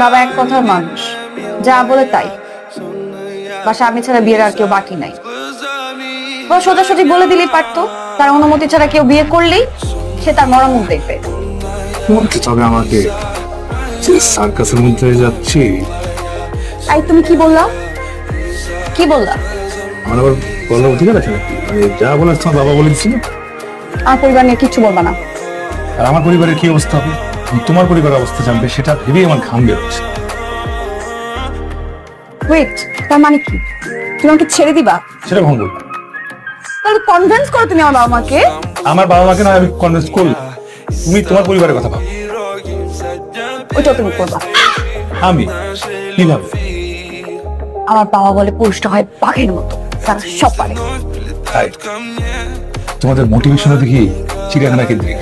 বাবা এক কথার মানুষ, যা বলে তাই। বাসা আমি ছাড়া বিয়ের আর কেউ বাকি নাই। ওরা সোজাসুজি বলে দিলেই পারতো, তার অনুমতি ছাড়া কেউ বিয়ে করলেই সে তার মরা মুখ দেখবে। তবে আমাকে সার্কাসের মধ্যে যাচ্ছি। আই তুমি কি বললা? কি বললা? আমার আবার বলার অধিকার আছে নাকি? যা বলার তোমার বাবা বলে দিচ্ছিল। আমার পরিবার নিয়ে কিচ্ছু বলবা না। আর আমার পরিবারের কি অবস্থা হবে, তোমার পরিবারের অবস্থা জানবে, সেটা ভেবেই আমার ঘাম বেরোচ্ছে। ওয়েট, তার মানে কি তুমি আমাকে ছেড়ে দিবা? সেটা কখন বলবো? তাহলে কনভিন্স করো তুমি আমার বাবা মাকে। আমার বাবা মাকে না আমি কনভিন্স করলাম, তুমি তোমার পরিবারের কথা ভাবো। ওইটাও তুমি করবা। আমি কিভাবে? আমার বাবা বলে পুরুষটা হয় বাঘের মতো, তারা সব পারে। তাই তোমাদের মোটিভেশন দেখি চিড়িয়াখানা কেন্দ্রিক।